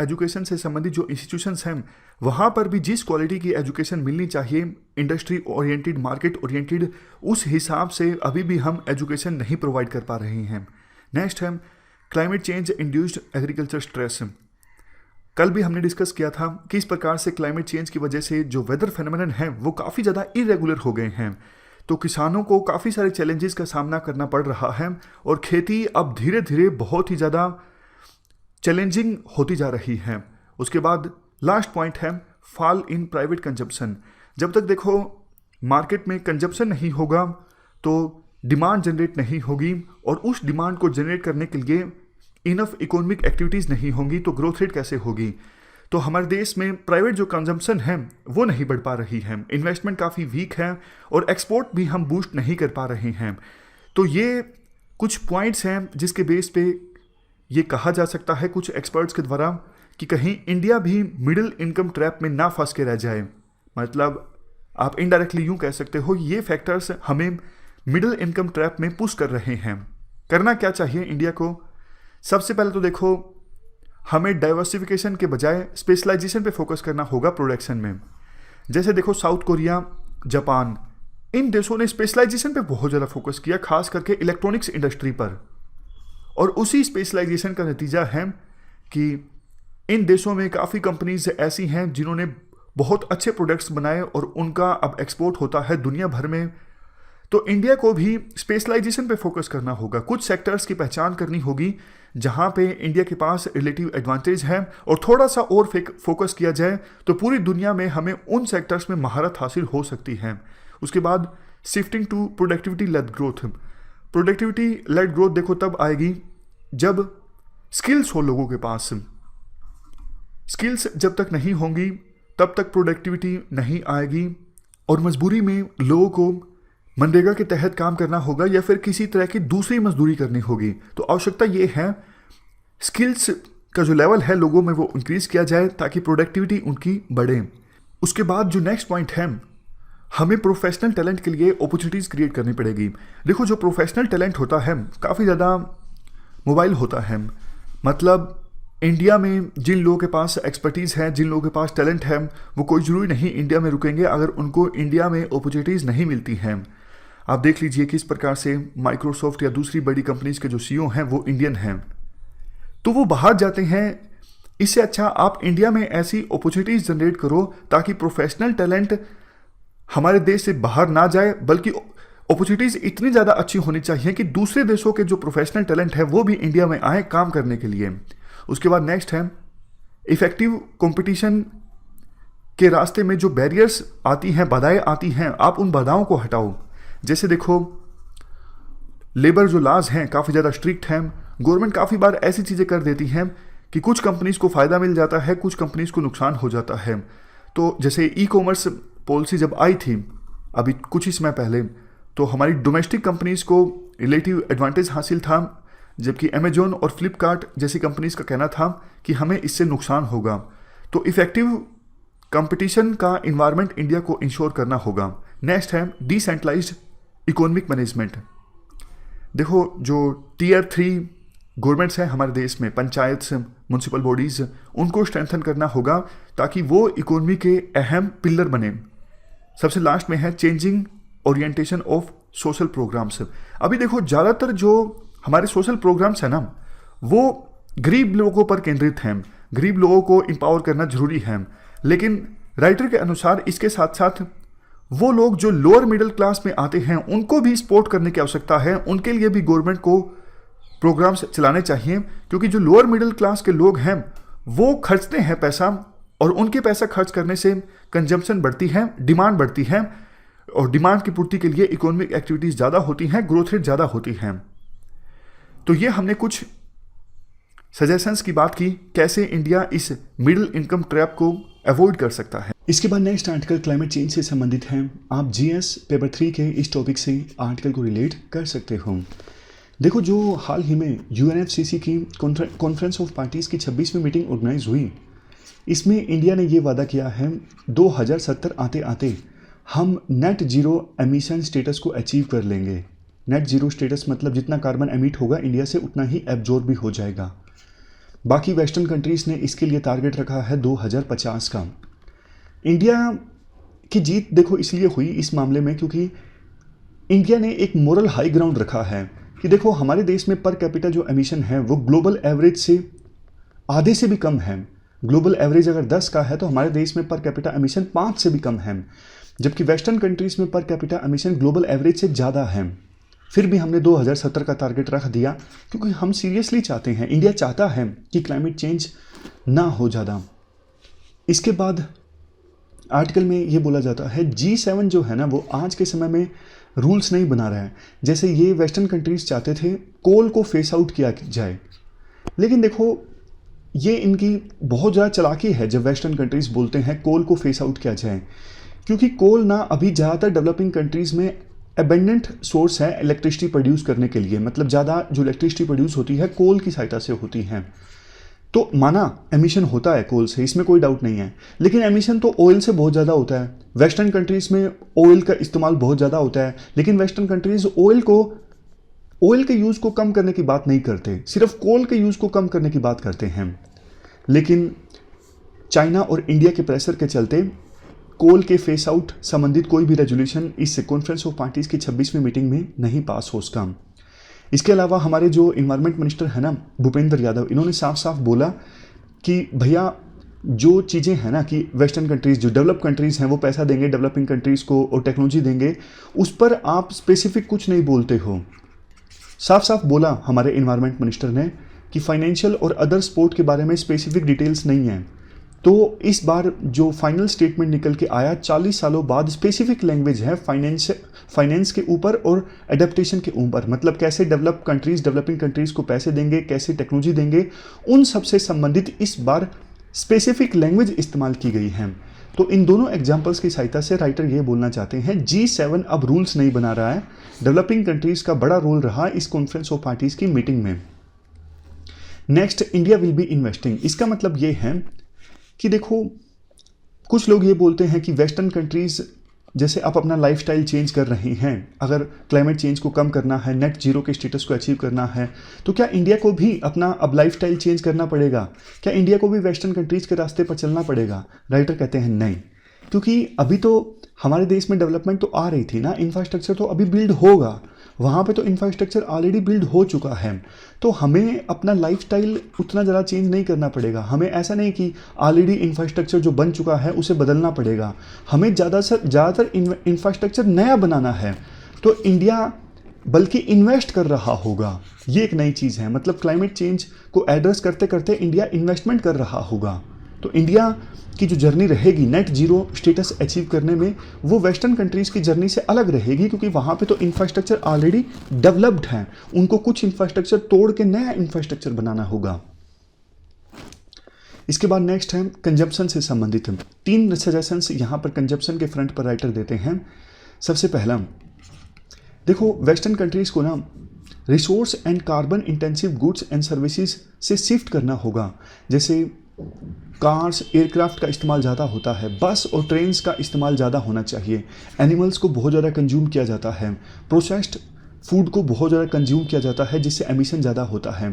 एजुकेशन से संबंधित जो इंस्टीट्यूशंस हैं वहाँ पर भी जिस क्वालिटी की एजुकेशन मिलनी चाहिए, इंडस्ट्री ओरिएंटेड, मार्केट ओरिएंटेड, उस हिसाब से अभी भी हम एजुकेशन नहीं प्रोवाइड कर पा रहे हैं। नेक्स्ट है climate change induced agriculture stress. कल भी हमने डिस्कस किया था कि इस प्रकार से क्लाइमेट चेंज की वजह से जो वेदर फेनोमेनन है वो काफ़ी ज़्यादा इरेगुलर हो गए हैं। तो किसानों को काफ़ी सारे चैलेंजेस का सामना करना पड़ रहा है और खेती अब धीरे धीरे बहुत ही ज़्यादा चैलेंजिंग होती जा रही है। उसके बाद लास्ट पॉइंट है फॉल इन प्राइवेट कंजप्शन। जब तक देखो मार्केट में कंजप्शन नहीं होगा तो डिमांड जनरेट नहीं होगी और उस डिमांड को जनरेट करने के लिए इनफ इकोनॉमिक एक्टिविटीज़ नहीं होंगी तो ग्रोथ रेट कैसे होगी। तो हमारे देश में प्राइवेट जो कंजम्पशन है वो नहीं बढ़ पा रही है, इन्वेस्टमेंट काफ़ी वीक है और एक्सपोर्ट भी हम बूस्ट नहीं कर पा रहे हैं। तो ये कुछ पॉइंट्स हैं जिसके बेस पे ये कहा जा सकता है कुछ एक्सपर्ट्स के द्वारा कि कहीं इंडिया भी मिडिल इनकम ट्रैप में ना फंस के रह जाए। मतलब आप इनडायरेक्टली यूं कह सकते हो ये फैक्टर्स हमें मिडिल इनकम ट्रैप में पुश कर रहे हैं। करना क्या चाहिए इंडिया को? सबसे पहले तो देखो, हमें डाइवर्सिफिकेशन के बजाय स्पेशलाइजेशन पे फोकस करना होगा प्रोडक्शन में। जैसे देखो साउथ कोरिया, जापान, इन देशों ने स्पेशलाइजेशन पे बहुत ज़्यादा फोकस किया, खास करके इलेक्ट्रॉनिक्स इंडस्ट्री पर। और उसी स्पेशलाइजेशन का नतीजा है कि इन देशों में काफ़ी कंपनीज ऐसी हैं जिन्होंने बहुत अच्छे प्रोडक्ट्स बनाए और उनका अब एक्सपोर्ट होता है दुनिया भर में। तो इंडिया को भी स्पेशलाइजेशन पे फोकस करना होगा, कुछ सेक्टर्स की पहचान करनी होगी जहां पे इंडिया के पास रिलेटिव एडवांटेज है, और थोड़ा सा और फोकस किया जाए तो पूरी दुनिया में हमें उन सेक्टर्स में महारत हासिल हो सकती है। उसके बाद shifting to productivity led growth. Productivity led growth देखो तब आएगी जब स्किल्स हो लोगों के पास। स्किल्स जब तक नहीं होंगी तब तक प्रोडक्टिविटी नहीं आएगी, और मजबूरी में लोगों को मनरेगा के तहत काम करना होगा या फिर किसी तरह की दूसरी मजदूरी करनी होगी। तो आवश्यकता ये है स्किल्स का जो लेवल है लोगों में वो इंक्रीज किया जाए ताकि प्रोडक्टिविटी उनकी बढ़े। उसके बाद जो नेक्स्ट पॉइंट है, हमें प्रोफेशनल टैलेंट के लिए अपॉर्चुनिटीज़ क्रिएट करनी पड़ेगी। देखो जो प्रोफेशनल टैलेंट होता है काफ़ी ज़्यादा मोबाइल होता है। मतलब इंडिया में जिन लोगों के पास एक्सपर्टीज़ है, जिन लोगों के पास टैलेंट है, वो कोई ज़रूरी नहीं इंडिया में रुकेंगे अगर उनको इंडिया में अपॉर्चुनिटीज़ नहीं मिलती हैं। आप देख लीजिए किस प्रकार से माइक्रोसॉफ्ट या दूसरी बड़ी कंपनीज के जो सीईओ हैं वो इंडियन हैं, तो वो बाहर जाते हैं। इससे अच्छा आप इंडिया में ऐसी अपॉर्चुनिटीज़ जनरेट करो ताकि प्रोफेशनल टैलेंट हमारे देश से बाहर ना जाए, बल्कि अपॉर्चुनिटीज़ इतनी ज़्यादा अच्छी होनी चाहिए कि दूसरे देशों के जो प्रोफेशनल टैलेंट है वो भी इंडिया में आए काम करने के लिए। उसके बाद नेक्स्ट है इफेक्टिव कंपटीशन के रास्ते में जो बैरियर्स आती हैं, बाधाएं आती हैं, आप उन बाधाओं को हटाओ। जैसे देखो लेबर जो लॉज हैं काफ़ी ज़्यादा स्ट्रिक्ट हैं। गवर्नमेंट काफ़ी बार ऐसी चीज़ें कर देती हैं कि कुछ कंपनीज को फ़ायदा मिल जाता है, कुछ कंपनीज को नुकसान हो जाता है। तो जैसे ई कॉमर्स पॉलिसी जब आई थी अभी कुछ ही समय पहले, तो हमारी डोमेस्टिक कंपनीज को रिलेटिव एडवांटेज हासिल था, जबकि अमेजोन और फ्लिपकार्ट जैसी कंपनीज का कहना था कि हमें इससे नुकसान होगा। तो इफेक्टिव कंपटीशन का इन्वायरमेंट इंडिया को इंश्योर करना होगा। नेक्स्ट है डिसेंट्रलाइज्ड इकोनॉमिक मैनेजमेंट। देखो जो टीयर 3 गवर्नमेंट्स हैं हमारे देश में, पंचायत, म्यूनसिपल बॉडीज़, उनको स्ट्रेंथन करना होगा ताकि वो इकोनॉमी के अहम पिलर बने। सबसे लास्ट में है changing orientation of social programs. अभी देखो ज़्यादातर जो हमारे सोशल प्रोग्राम्स हैं ना वो गरीब लोगों पर केंद्रित हैं, गरीब लोगों को एम्पावर करना जरूरी है। लेकिन राइटर के अनुसार इसके साथ साथ वो लोग जो लोअर मिडिल क्लास में आते हैं उनको भी सपोर्ट करने की आवश्यकता है। उनके लिए भी गवर्नमेंट को प्रोग्राम्स चलाने चाहिए, क्योंकि जो लोअर मिडिल क्लास के लोग हैं वो खर्चते हैं पैसा, और उनके पैसा खर्च करने से कंजम्पशन बढ़ती है, डिमांड बढ़ती है, और डिमांड की पूर्ति के लिए इकोनॉमिक एक्टिविटीज़ ज़्यादा होती हैं, ग्रोथ रेट ज़्यादा होती हैं। तो ये हमने कुछ सजेशंस की बात की कैसे इंडिया इस मिडिल इनकम ट्रैप को अवॉइड कर सकता है। इसके बाद नेक्स्ट आर्टिकल क्लाइमेट चेंज से संबंधित है। आप जीएस पेपर 3 के इस टॉपिक से आर्टिकल को रिलेट कर सकते हो। देखो जो हाल ही में यूएनएफसीसी की कॉन्फ्रेंस ऑफ पार्टीज़ की 26वीं मीटिंग ऑर्गेनाइज हुई, इसमें इंडिया ने ये वादा किया है 2070 आते आते हम नेट जीरो एमिशन स्टेटस को अचीव कर लेंगे। नेट जीरो स्टेटस मतलब जितना कार्बन एमिट होगा इंडिया से उतना ही एब्जॉर्ब भी हो जाएगा। बाकी वेस्टर्न कंट्रीज़ ने इसके लिए टारगेट रखा है 2050 का। इंडिया की जीत देखो इसलिए हुई इस मामले में क्योंकि इंडिया ने एक मोरल हाई ग्राउंड रखा है कि देखो हमारे देश में पर कैपिटा जो एमिशन है वो ग्लोबल एवरेज से आधे से भी कम है। ग्लोबल एवरेज अगर 10 का है तो हमारे देश में पर कैपिटा एमिशन 5 से भी कम है, जबकि वेस्टर्न कंट्रीज़ में per capita emission global average से ज़्यादा है। फिर भी हमने 2070 का टारगेट रख दिया क्योंकि हम सीरियसली चाहते हैं, इंडिया चाहता है कि क्लाइमेट चेंज ना हो ज़्यादा। इसके बाद आर्टिकल में ये बोला जाता है G7 जो है ना वो आज के समय में रूल्स नहीं बना रहा है। जैसे ये वेस्टर्न कंट्रीज़ चाहते थे कोल को फेस आउट किया जाए, लेकिन देखो ये इनकी बहुत ज़्यादा चालाकी है जब वेस्टर्न कंट्रीज़ बोलते हैं कोल को फेस आउट किया जाए, क्योंकि कोल ना अभी ज़्यादातर डेवलपिंग कंट्रीज़ में एबेंडेंट सोर्स है इलेक्ट्रिसिटी प्रोड्यूस करने के लिए। मतलब ज़्यादा जो इलेक्ट्रिसिटी प्रोड्यूस होती है कोल की सहायता से होती है। तो माना एमिशन होता है कोल से, इसमें कोई डाउट नहीं है, लेकिन एमिशन तो ऑयल से बहुत ज़्यादा होता है। वेस्टर्न कंट्रीज़ में ऑयल का इस्तेमाल बहुत ज़्यादा होता है, लेकिन वेस्टर्न कंट्रीज़ ऑयल के यूज़ को कम करने की बात नहीं करते, सिर्फ कोल के यूज़ को कम करने की बात करते हैं। लेकिन चाइना और इंडिया के प्रेशर के चलते कोल के फेस आउट संबंधित कोई भी रेजोल्यूशन इस कॉन्फ्रेंस ऑफ पार्टीज़ की 26वीं मीटिंग में नहीं पास हो सका। इसके अलावा हमारे जो इन्वायरमेंट मिनिस्टर है ना भूपेंद्र यादव, इन्होंने साफ साफ बोला कि भैया जो चीज़ें हैं ना कि वेस्टर्न कंट्रीज़ जो डेवलप कंट्रीज़ हैं वो पैसा देंगे डेवलपिंग कंट्रीज़ को और टेक्नोलॉजी देंगे, उस पर आप स्पेसिफिक कुछ नहीं बोलते हो। साफ साफ बोला हमारे इन्वायरमेंट मिनिस्टर ने कि फाइनेंशियल और अदर सपोर्ट के बारे में स्पेसिफिक डिटेल्स नहीं हैं। तो इस बार जो फाइनल स्टेटमेंट निकल के आया 40 सालों बाद स्पेसिफिक लैंग्वेज है फाइनेंस के ऊपर और एडेप्टेशन के ऊपर, मतलब कैसे डेवलपिंग कंट्रीज़ को पैसे देंगे, कैसे टेक्नोलॉजी देंगे, उन सब से संबंधित इस बार स्पेसिफिक लैंग्वेज इस्तेमाल की गई है। तो इन दोनों एग्जाम्पल्स की सहायता से राइटर ये बोलना चाहते हैं G7 अब रूल्स नहीं बना रहा है, डेवलपिंग कंट्रीज़ का बड़ा रोल रहा इस कॉन्फ्रेंस ऑफ पार्टीज़ की मीटिंग में। Next, India will be investing. इसका मतलब ये है कि देखो कुछ लोग ये बोलते हैं कि वेस्टर्न कंट्रीज़ जैसे आप अपना लाइफस्टाइल चेंज कर रही हैं, अगर क्लाइमेट चेंज को कम करना है, नेट जीरो के स्टेटस को अचीव करना है, तो क्या इंडिया को भी अपना अब लाइफस्टाइल चेंज करना पड़ेगा? क्या इंडिया को भी वेस्टर्न कंट्रीज़ के रास्ते पर चलना पड़ेगा? राइटर कहते हैं नहीं, क्योंकि अभी तो हमारे देश में डेवलपमेंट तो आ रही थी ना, इंफ्रास्ट्रक्चर तो अभी बिल्ड होगा, वहाँ पे तो इंफ्रास्ट्रक्चर ऑलरेडी बिल्ड हो चुका है, तो हमें अपना लाइफस्टाइल उतना ज़्यादा चेंज नहीं करना पड़ेगा। हमें ऐसा नहीं कि ऑलरेडी इंफ्रास्ट्रक्चर जो बन चुका है उसे बदलना पड़ेगा, हमें ज़्यादातर इंफ्रास्ट्रक्चर नया बनाना है। तो इंडिया बल्कि इन्वेस्ट कर रहा होगा, ये एक नई चीज़ है, मतलब क्लाइमेट चेंज को एड्रेस करते करते इंडिया इन्वेस्टमेंट कर रहा होगा। तो इंडिया की जो जर्नी रहेगी नेट जीरो स्टेटस अचीव करने में, वो वेस्टर्न कंट्रीज़ की जर्नी से अलग रहेगी, क्योंकि वहाँ पे तो इंफ्रास्ट्रक्चर ऑलरेडी डेवलप्ड है, उनको कुछ इंफ्रास्ट्रक्चर तोड़ के नया इंफ्रास्ट्रक्चर बनाना होगा। इसके बाद नेक्स्ट है कंजप्शन से संबंधित 3 सजेशंस यहाँ पर कंजप्शन के फ्रंट पर राइटर देते हैं। सबसे पहला, देखो वेस्टर्न कंट्रीज़ को ना resource and carbon intensive goods and services से शिफ्ट करना होगा। जैसे कार्स एयरक्राफ्ट का इस्तेमाल ज़्यादा होता है, बस और ट्रेन्स का इस्तेमाल ज़्यादा होना चाहिए, एनिमल्स को बहुत ज़्यादा कंज्यूम किया जाता है, प्रोसेस्ड फूड को बहुत ज़्यादा कंज्यूम किया जाता है जिससे एमिशन ज़्यादा होता है,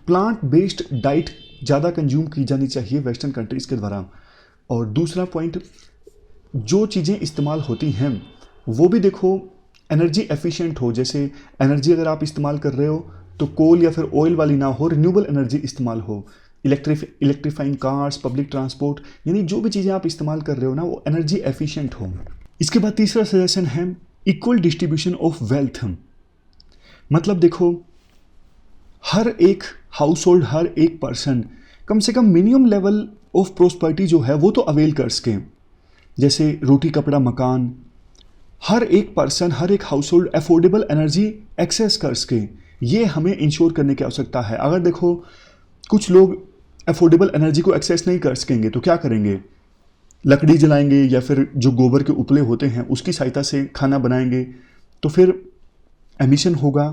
प्लांट बेस्ड डाइट ज़्यादा कंज्यूम की जानी चाहिए वेस्टर्न कंट्रीज़ के द्वारा। और दूसरा पॉइंट, जो चीज़ें इस्तेमाल होती हैं वो भी देखो एनर्जी एफिशिएंट हो, जैसे एनर्जी अगर आप इस्तेमाल कर रहे हो तो कोल या फिर ऑयल वाली ना हो, रिन्यूएबल एनर्जी इस्तेमाल हो, इलेक्ट्रीफाइंग कार्स, पब्लिक ट्रांसपोर्ट, यानी जो भी चीज़ें आप इस्तेमाल कर रहे हो ना वो एनर्जी एफिशिएंट हो। इसके बाद तीसरा सजेशन है इक्वल डिस्ट्रीब्यूशन ऑफ वेल्थ। मतलब देखो हर एक हाउस होल्ड, हर एक पर्सन कम से कम मिनिमम लेवल ऑफ प्रोस्पेरिटी जो है वो तो अवेल कर सके, जैसे रोटी कपड़ा मकान, हर एक पर्सन, हर एक household affordable energy access कर सके, ये हमें इंश्योर करने की आवश्यकता है। अगर देखो कुछ लोग अफोर्डेबल एनर्जी को एक्सेस नहीं कर सकेंगे तो क्या करेंगे? लकड़ी जलाएंगे या फिर जो गोबर के उपले होते हैं उसकी सहायता से खाना बनाएंगे, तो फिर एमिशन होगा।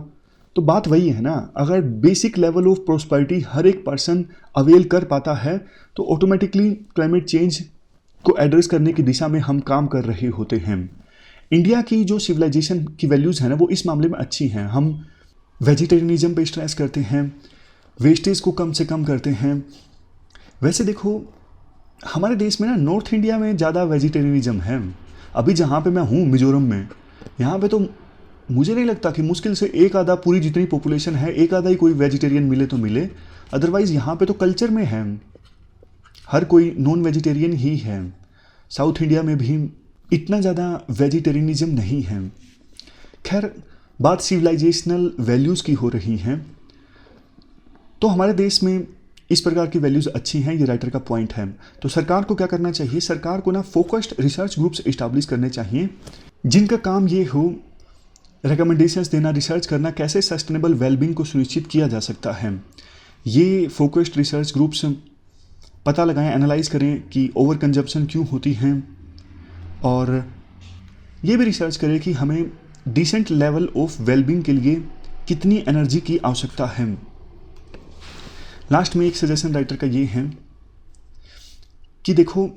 तो बात वही है ना, अगर बेसिक लेवल ऑफ प्रोस्पेरिटी हर एक पर्सन अवेल कर पाता है तो ऑटोमेटिकली क्लाइमेट चेंज को एड्रेस करने की दिशा में हम काम कर रहे होते हैं। इंडिया की जो सिविलाइजेशन की वैल्यूज़ हैं ना वो इस मामले में अच्छी हैं। हम वेजिटेरियनिज्म पे स्ट्रेस करते हैं, वेस्टेज को कम से कम करते हैं। वैसे देखो हमारे देश में ना नॉर्थ इंडिया में ज़्यादा वेजिटेरियनिज्म है। अभी जहाँ पे मैं हूँ मिजोरम में, यहाँ पे तो मुझे नहीं लगता कि मुश्किल से एक आधा, पूरी जितनी पॉपुलेशन है एक आधा ही कोई वेजिटेरियन मिले तो मिले, अदरवाइज़ यहाँ पे तो कल्चर में है हर कोई नॉन वेजिटेरियन ही है। साउथ इंडिया में भी इतना ज़्यादा वेजिटेरियनिज्म नहीं है। खैर बात सिविलाइजेशनल वैल्यूज़ की हो रही हैं, तो हमारे देश में इस प्रकार की वैल्यूज़ अच्छी हैं, ये राइटर का पॉइंट है। तो सरकार को क्या करना चाहिए? सरकार को ना फोकस्ड रिसर्च ग्रुप्स इस्टेब्लिश करने चाहिए जिनका काम ये हो रिकमेंडेशंस देना, रिसर्च करना कैसे सस्टेनेबल वेलबींग को सुनिश्चित किया जा सकता है। ये फोकस्ड रिसर्च ग्रुप्स पता लगाएं, एनालाइज करें कि ओवर कंजप्शन क्यों होती हैं, और ये भी रिसर्च करें कि हमें डिसेंट लेवल ऑफ वेलबींग के लिए कितनी एनर्जी की आवश्यकता है। लास्ट में एक सजेशन राइटर का ये है कि देखो,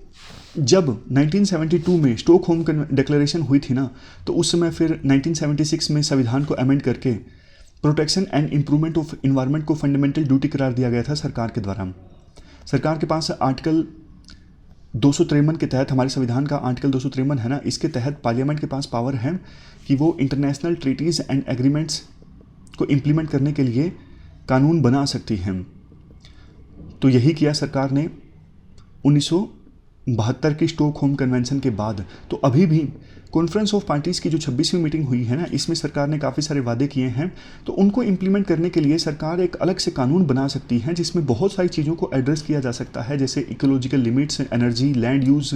जब 1972 में स्टॉकहोम डिक्लेरेशन हुई थी ना, तो उस समय फिर 1976 में संविधान को अमेंड करके protection and improvement of environment को फंडामेंटल ड्यूटी करार दिया गया था सरकार के द्वारा। सरकार के पास आर्टिकल 253 के तहत, हमारे संविधान का आर्टिकल 253 है ना, इसके तहत पार्लियामेंट के पास पावर है कि वो इंटरनेशनल ट्रीटीज़ एंड एग्रीमेंट्स को इम्प्लीमेंट करने के लिए कानून बना सकती हैं। तो यही किया सरकार ने 1972 की स्टॉकहोम कन्वेंशन के बाद। तो अभी भी कॉन्फ्रेंस ऑफ पार्टीज़ की जो 26वीं मीटिंग हुई है ना, इसमें सरकार ने काफ़ी सारे वादे किए हैं। तो उनको इम्प्लीमेंट करने के लिए सरकार एक अलग से कानून बना सकती है, जिसमें बहुत सारी चीज़ों को एड्रेस किया जा सकता है, जैसे ecological limits, energy, land use,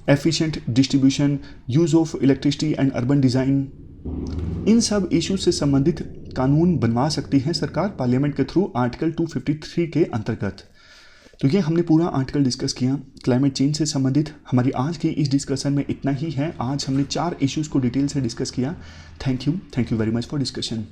efficient distribution, use of electricity and urban design. इन सब इश्यूज से संबंधित कानून बनवा सकती है सरकार पार्लियामेंट के थ्रू आर्टिकल 253 के अंतर्गत। तो ये हमने पूरा आर्टिकल डिस्कस किया क्लाइमेट चेंज से संबंधित। हमारी आज की इस डिस्कशन में इतना ही है। आज हमने 4 इश्यूज़ को डिटेल से डिस्कस किया। Thank you very much for discussion.